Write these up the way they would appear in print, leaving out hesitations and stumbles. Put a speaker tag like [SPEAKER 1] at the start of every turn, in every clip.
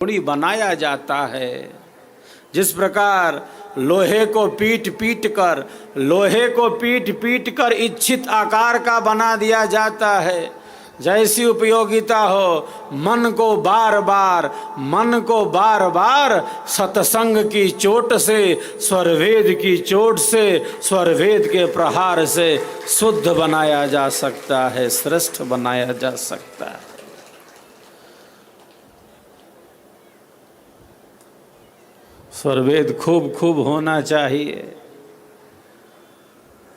[SPEAKER 1] गुणी बनाया जाता है। जिस प्रकार लोहे को पीट पीट कर इच्छित आकार का बना दिया जाता है, जैसी उपयोगिता हो मन को बार बार सत्संग की चोट से, स्वरवेद की चोट से, स्वरवेद के प्रहार से शुद्ध बनाया जा सकता है, श्रेष्ठ बनाया जा सकता है। स्वरवेद खूब होना चाहिए,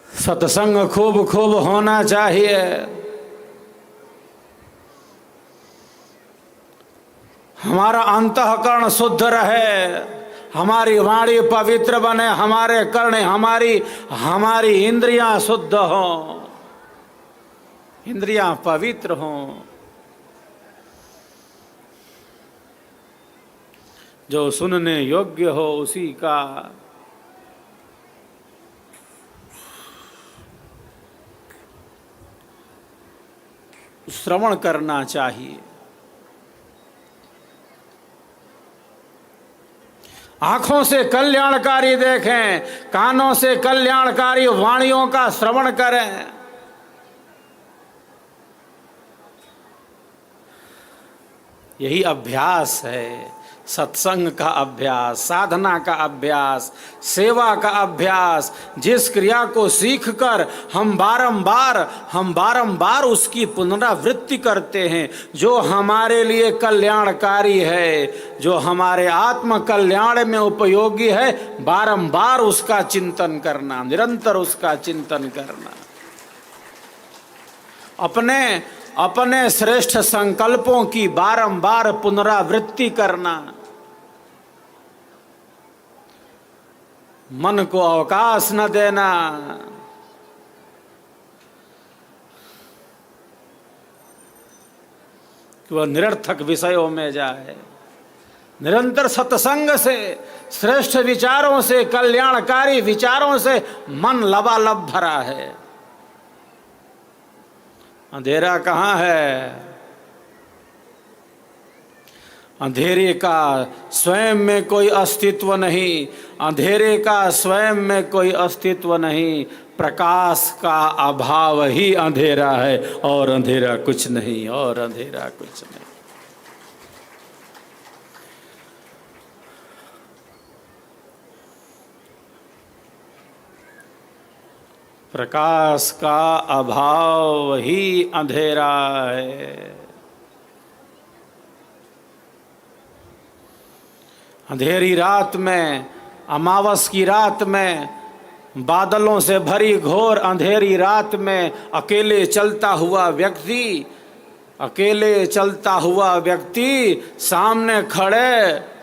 [SPEAKER 1] सत्संग खूब होना चाहिए। हमारा अंतःकरण शुद्ध रहे, हमारी वाणी पवित्र बने, हमारे कर्ण हमारी इंद्रियां शुद्ध हों, इंद्रियां पवित्र हों। जो सुनने योग्य हो उसी का श्रवण करना चाहिए। आंखों से कल्याणकारी देखें, कानों से कल्याणकारी वाणियों का श्रवण करें। यही अभ्यास है, सत्संग का अभ्यास, साधना का अभ्यास, सेवा का अभ्यास। जिस क्रिया को सीखकर हम बारंबार उसकी पुनरावृत्ति करते हैं, जो हमारे लिए कल्याणकारी है, जो हमारे आत्म कल्याण में उपयोगी है, बारंबार उसका चिंतन करना, निरंतर उसका चिंतन करना। अपने श्रेष्ठ संकल्पों की बारंबार पुनरावृत्ति करना, मन को अवकाश न देना। कि वह निरर्थक विषयों में जाए। निरंतर सत्संग से, श्रेष्ठ विचारों से, कल्याणकारी विचारों से मन लबालब भरा है। अंधेरा कहाँ है? अंधेरे का स्वयं में कोई अस्तित्व नहीं, अंधेरे का स्वयं में कोई अस्तित्व नहीं। प्रकाश का अभाव ही अंधेरा है, और अंधेरा कुछ नहीं, और अंधेरा कुछ नहीं। प्रकाश का अभाव ही अंधेरा है। अंधेरी रात में, अमावस की रात में, बादलों से भरी घोर अंधेरी रात में अकेले चलता हुआ व्यक्ति सामने खड़े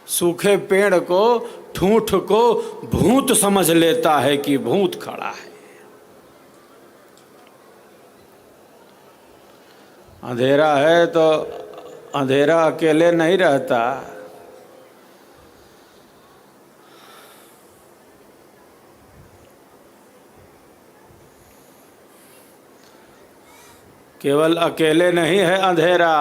[SPEAKER 1] सूखे पेड़ को, ठूंठ को भूत समझ लेता है कि भूत खड़ा है। अंधेरा है तो अंधेरा अकेले नहीं रहता। केवल अकेले नहीं है अंधेरा।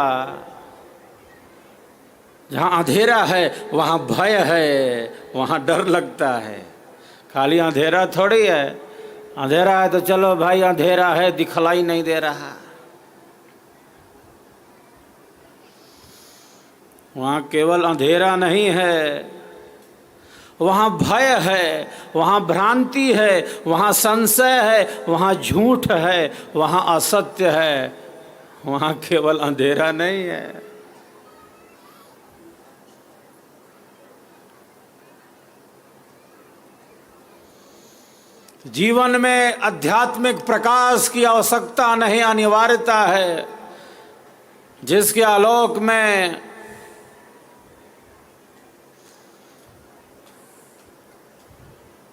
[SPEAKER 1] जहाँ अंधेरा है वहाँ भय है, वहाँ डर लगता है। खाली अंधेरा थोड़ी है, अंधेरा है तो चलो भाई अंधेरा है, दिखलाई नहीं दे रहा। वहाँ केवल अंधेरा नहीं है, वहाँ भय है, वहाँ भ्रांति है, वहाँ संशय है, वहाँ झूठ है, वहाँ असत्य है। वहाँ केवल अंधेरा नहीं है। जीवन में आध्यात्मिक प्रकाश की आवश्यकता नहीं, अनिवार्यता है, जिसके आलोक में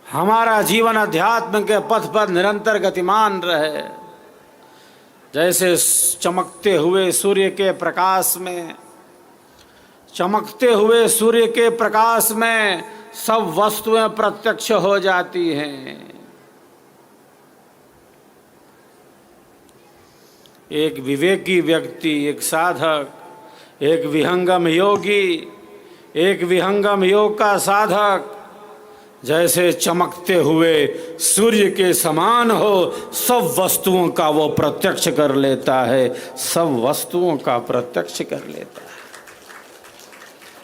[SPEAKER 1] हमारा जीवन अध्यात्म के पथ पर निरंतर गतिमान रहे। जैसे चमकते हुए सूर्य के प्रकाश में सब वस्तुएं प्रत्यक्ष हो जाती हैं। एक विवेकी व्यक्ति, एक साधक, एक विहंगम योगी, एक विहंगम योग का साधक जैसे चमकते हुए सूर्य के समान हो, सब वस्तुओं का वो प्रत्यक्ष कर लेता है, सब वस्तुओं का प्रत्यक्ष कर लेता है।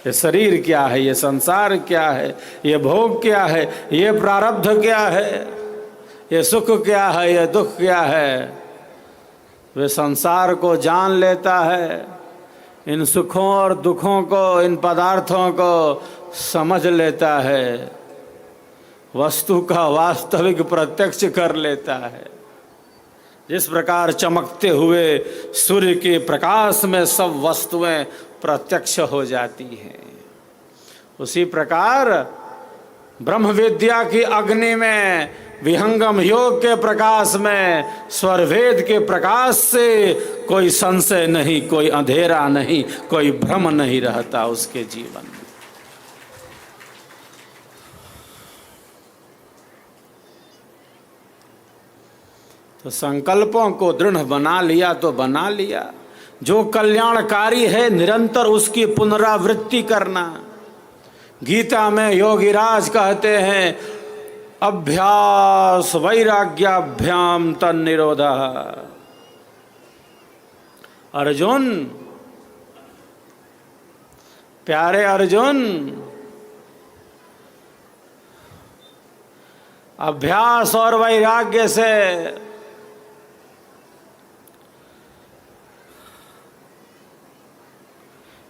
[SPEAKER 1] ये शरीर क्या है, ये संसार क्या है, ये भोग क्या है, ये प्रारब्ध क्या है, ये सुख क्या है, ये दुख क्या है, वे संसार को जान लेता है। इन सुखों और दुखों को, इन पदार्थों को समझ लेता है, वस्तु का वास्तविक प्रत्यक्ष कर लेता है। जिस प्रकार चमकते हुए सूर्य के प्रकाश में सब वस्तुएं प्रत्यक्ष हो जाती हैं, उसी प्रकार ब्रह्म विद्या की अग्नि में, विहंगम योग के प्रकाश में, स्वरवेद के प्रकाश से कोई संशय नहीं, कोई अंधेरा नहीं, कोई भ्रम नहीं रहता उसके जीवन में। तो संकल्पों को दृढ़ बना लिया तो बना लिया। जो कल्याणकारी है निरंतर उसकी पुनरावृत्ति करना। गीता में योगीराज कहते हैं अभ्यास वैराग्याभ्याम तन्निरोधः। अर्जुन, प्यारे अर्जुन, अभ्यास और वैराग्य से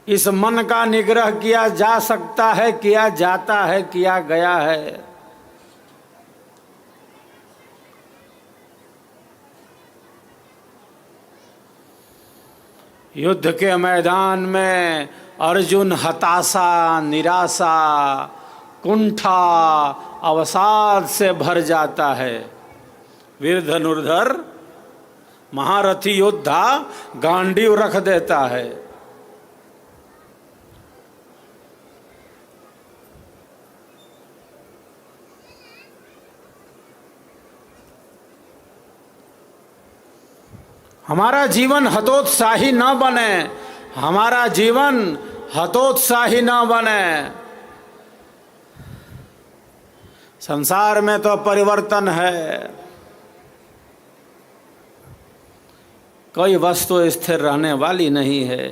[SPEAKER 1] इस मन का निग्रह किया जा सकता है, किया जाता है, किया गया है। युद्ध के मैदान में अर्जुन हताशा, निराशा, कुंठा, अवसाद से भर जाता है। वीर धनुर्धर महारथी योद्धा गांडीव रख देता है। हमारा जीवन हतोत्साही न बने, हमारा जीवन हतोत्साही न बने। संसार में तो परिवर्तन है, कोई वस्तु स्थिर रहने वाली नहीं है।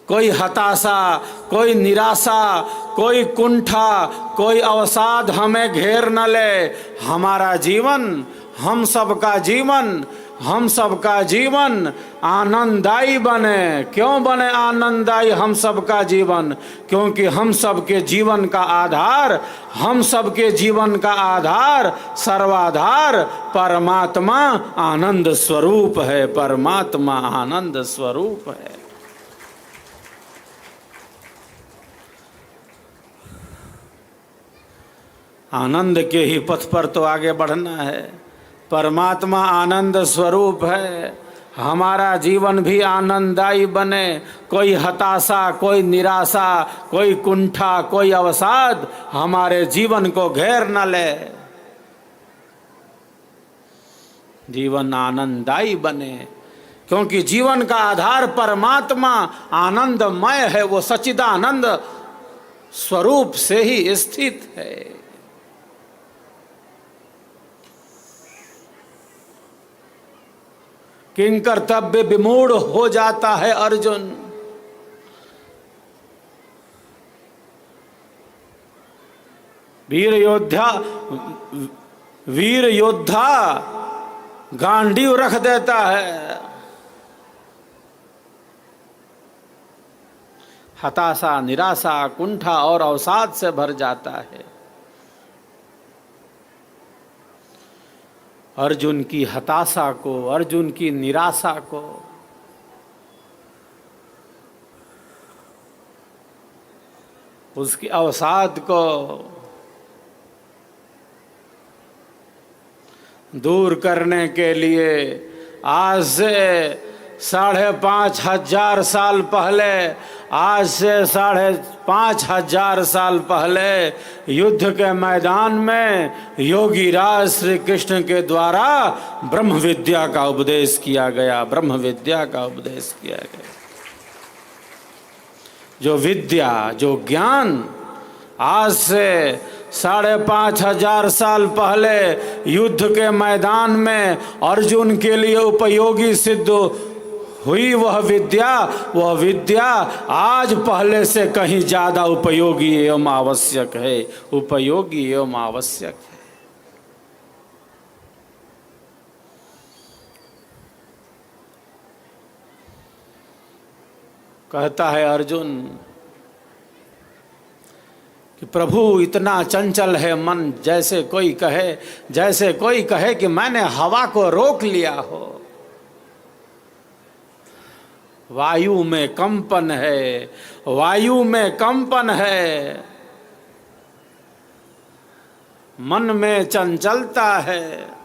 [SPEAKER 1] कोई हताशा, कोई निराशा, कोई कुंठा, कोई अवसाद हमें घेर न ले। हमारा जीवन, हम सबका जीवन, हम सबका जीवन आनंददायी बने। क्यों बने आनंददायी हम सबका जीवन? क्योंकि हम सबके जीवन का आधार, हम सबके जीवन का आधार, सर्वाधार परमात्मा आनंद स्वरूप है। परमात्मा आनंद स्वरूप है। आनंद के ही पथ पर तो आगे बढ़ना है। परमात्मा आनंद स्वरूप है। हमारा जीवन भी आनंददायी बने। कोई हताशा, कोई निराशा, कोई कुंठा, कोई अवसाद हमारे जीवन को घेर न ले। जीवन आनंददायी बने, क्योंकि जीवन का आधार परमात्मा आनंदमय है। वो सच्चिदानंद स्वरूप से ही स्थित है। किं कर्तव्य विमूढ़ हो जाता है अर्जुन। वीर योद्धा गांडीव रख देता है। हताशा, निराशा, कुंठा और अवसाद से भर जाता है। अर्जुन की हताशा को, अर्जुन की निराशा को उसके अवसाद को दूर करने के लिए आज से 5,500 साल पहले, आज से 5,500 साल पहले युद्ध के मैदान में योगीराज श्री कृष्ण के द्वारा ब्रह्म विद्या का उपदेश किया गया। ब्रह्म विद्या का उपदेश किया गया। जो विद्या, जो ज्ञान आज से 5,500 साल पहले युद्ध के मैदान में अर्जुन के लिए उपयोगी सिद्ध हुई, वह विद्या आज पहले से कहीं ज़्यादा उपयोगी एवं आवश्यक है, उपयोगी एवं आवश्यक है। कहता है अर्जुन कि प्रभु इतना चंचल है मन, जैसे कोई कहे कि मैंने हवा को रोक लिया हो। वायु में कंपन है, वायु में कंपन है, मन में चंचलता है।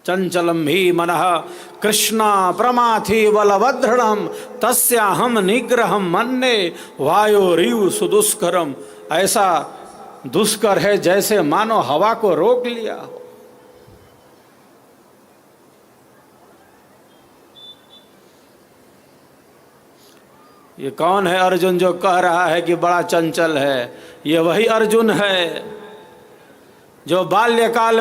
[SPEAKER 1] चंचलम ही मनः कृष्ण प्रमाथि बलवदृढ़ तस्याहम निग्रहम मन्ये वायोरिव सुदुष्करम। ऐसा दुष्कर है जैसे मानो हवा को रोक लिया हो। ये कौन है अर्जुन जो कह रहा है कि बड़ा चंचल है? ये वही अर्जुन है जो बाल्यकाल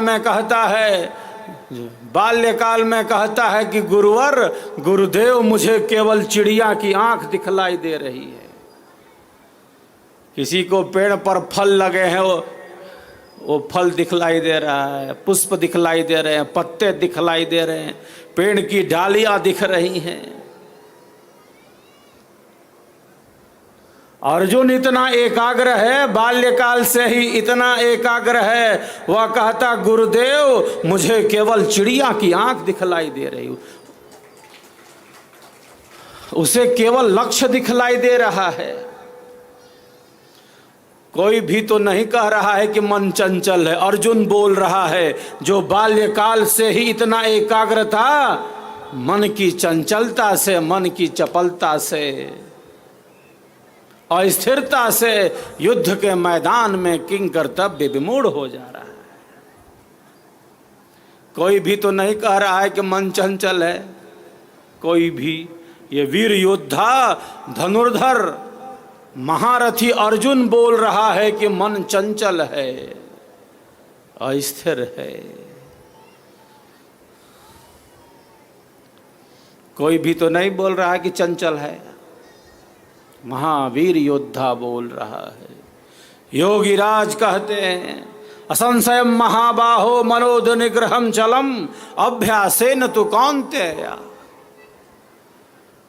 [SPEAKER 1] में कहता है कि गुरुदेव मुझे केवल चिड़िया की आंख दिखलाई दे रही है। किसी को पेड़ पर फल लगे हैं, वो फल दिखलाई दे रहा है, पुष्प दिखलाई दे रहे हैं, पत्ते दिखलाई दे रहे हैं, पेड़ की डालियां दिख रही हैं। अर्जुन इतना एकाग्र है, बाल्यकाल से ही इतना एकाग्र है, वह कहता गुरुदेव मुझे केवल चिड़िया की आंख दिखलाई दे रही, उसे केवल लक्ष्य दिखलाई दे रहा है। कोई भी तो नहीं कह रहा है कि मन चंचल है। अर्जुन बोल रहा है जो बाल्यकाल से ही इतना एकाग्र था, मन की चंचलता से, मन की चपलता से, अस्थिरता से युद्ध के मैदान में किंग कर्तव्य विमूढ़ हो जा रहा है। कोई भी तो नहीं कह रहा है कि मन चंचल है, कोई भी। ये वीर योद्धा धनुर्धर महारथी अर्जुन बोल रहा है कि मन चंचल है, अस्थिर है। कोई भी तो नहीं बोल रहा है कि चंचल है, महावीर योद्धा बोल रहा है। योगीराज कहते हैं असंशयम महाबाहो मनोद निग्रहम चलम अभ्यासेन तु कौन्तेय,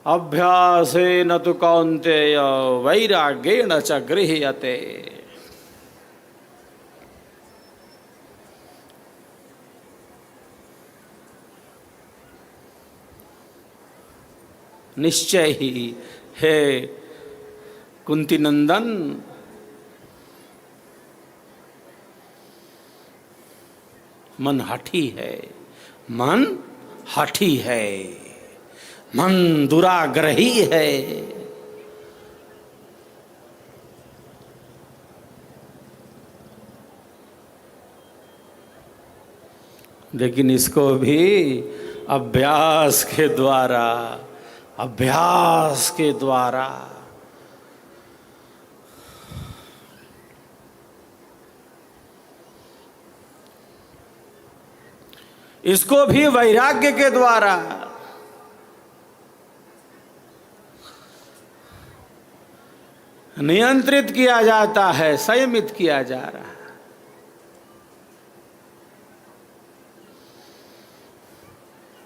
[SPEAKER 1] अभ्यासेन तु कौन्तेय वैराग्येण च गृह्यते। निश्चय ही है कुंती नंदन, मन हठी है, मन हठी है, मन दुराग्रही है। लेकिन इसको भी अभ्यास के द्वारा इसको भी वैराग्य के द्वारा नियंत्रित किया जाता है, संयमित किया जा रहा है।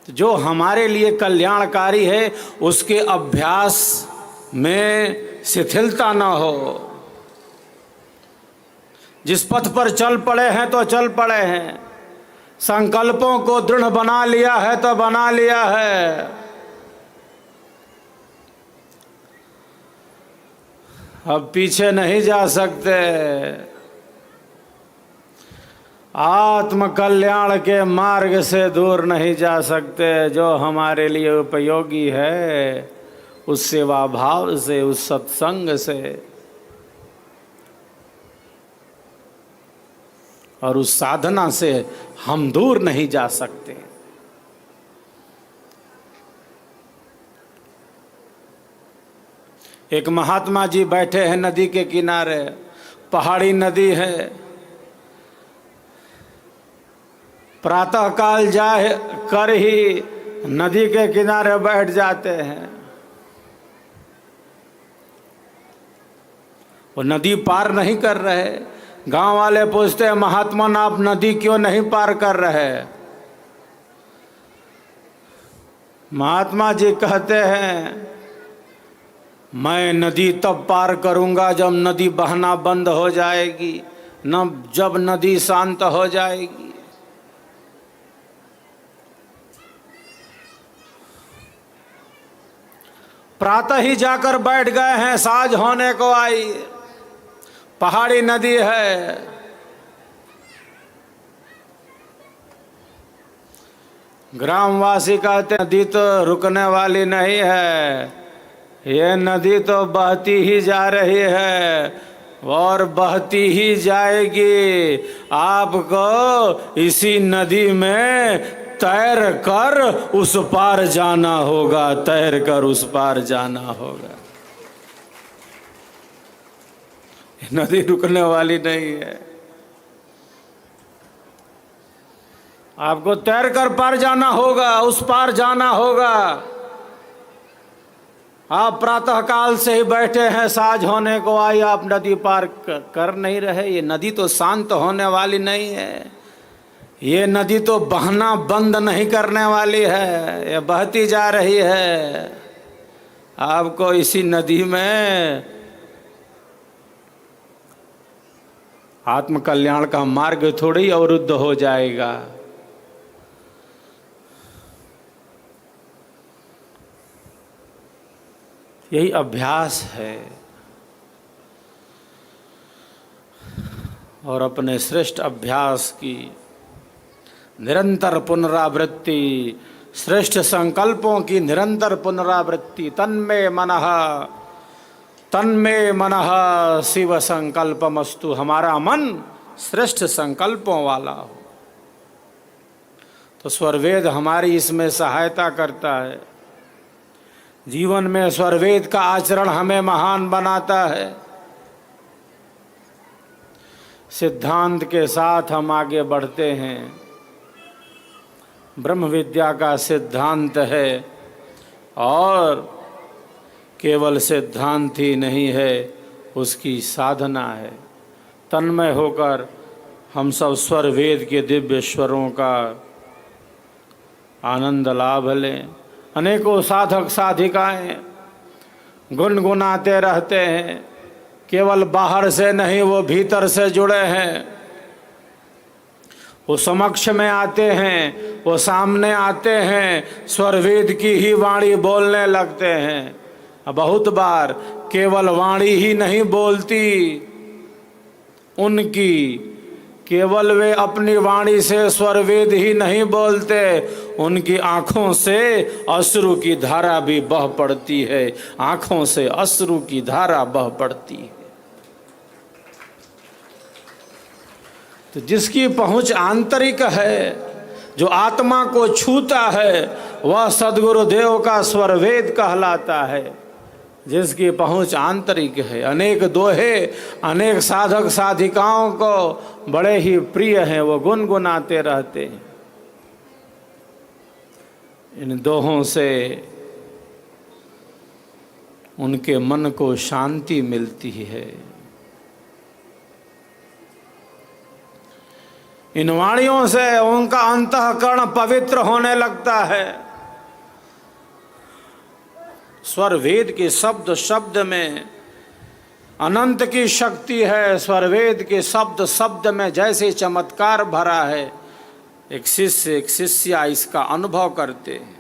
[SPEAKER 1] जो हमारे लिए कल्याणकारी है उसके अभ्यास में शिथिलता न हो। जिस पथ पर चल पड़े हैं तो चल पड़े हैं, संकल्पों को दृढ़ बना लिया है तो बना लिया है। अब पीछे नहीं जा सकते। आत्म कल्याण के मार्ग से दूर नहीं जा सकते। जो हमारे लिए उपयोगी है उस सेवा भाव से, उस सत्संग से, और उस साधना से हम दूर नहीं जा सकते। एक महात्मा जी बैठे हैं नदी के किनारे, पहाड़ी नदी है। प्रातः काल जाए कर ही नदी के किनारे बैठ जाते हैं। वो नदी पार नहीं कर रहे। गांव वाले पूछते हैं, महात्मा आप नदी क्यों नहीं पार कर रहे? महात्मा जी कहते हैं, मैं नदी तब पार करूंगा जब नदी बहना बंद हो जाएगी, जब नदी शांत हो जाएगी। प्रातः ही जाकर बैठ गए हैं, साँझ होने को आई, पहाड़ी नदी है। ग्रामवासी कहते हैं, नदी तो रुकने वाली नहीं है, ये नदी तो बहती ही जा रही है और बहती ही जाएगी। आपको इसी नदी में तैर कर उस पार जाना होगा, तैर कर उस पार जाना होगा। नदी रुकने वाली नहीं है, आपको तैर कर पार जाना होगा, उस पार जाना होगा। आप प्रातः काल से ही बैठे हैं, साँझ होने को आई, आप नदी पार कर नहीं रहे। ये नदी तो शांत होने वाली नहीं है, ये नदी तो बहना बंद नहीं करने वाली है, ये बहती जा रही है। आपको इसी नदी में आत्म कल्याण का मार्ग थोड़ी अवरुद्ध हो जाएगा। यही अभ्यास है। और अपने श्रेष्ठ अभ्यास की निरंतर पुनरावृत्ति, श्रेष्ठ संकल्पों की निरंतर पुनरावृत्ति। तन्मे मनः शिव संकल्पमस्तु। हमारा मन श्रेष्ठ संकल्पों वाला हो। तो स्वरवेद हमारी इसमें सहायता करता है। जीवन में स्वरवेद का आचरण हमें महान बनाता है। सिद्धांत के साथ हम आगे बढ़ते हैं। ब्रह्म विद्या का सिद्धांत है और केवल सिद्धांत ही नहीं है, उसकी साधना है। तन्मय होकर हम सब स्वर वेद के दिव्य स्वरों का आनंद लाभ लें। अनेकों साधक साधिकाएं गुनगुनाते रहते हैं, केवल बाहर से नहीं, वो भीतर से जुड़े हैं। वो समक्ष में आते हैं, वो सामने आते हैं, स्वरवेद की ही वाणी बोलने लगते हैं। बहुत बार केवल वाणी ही नहीं बोलती उनकी, केवल वे अपनी वाणी से स्वरवेद ही नहीं बोलते, उनकी आँखों से अश्रु की धारा भी बह पड़ती है। आँखों से अश्रु की धारा बह पड़ती है। तो जिसकी पहुँच आंतरिक है, जो आत्मा को छूता है, वह सद्गुरुदेव का स्वरवेद कहलाता है। जिसकी पहुँच आंतरिक है। अनेक दोहे अनेक साधक साधिकाओं को बड़े ही प्रिय हैं, वो गुनगुनाते रहते हैं। इन दोहों से उनके मन को शांति मिलती है। इन वाणियों से उनका अंतःकरण पवित्र होने लगता है। स्वर वेद के शब्द शब्द में अनंत की शक्ति है। स्वर वेद के शब्द शब्द में जैसे चमत्कार भरा है। एक शिष्य एक शिष्या इसका अनुभव करते हैं।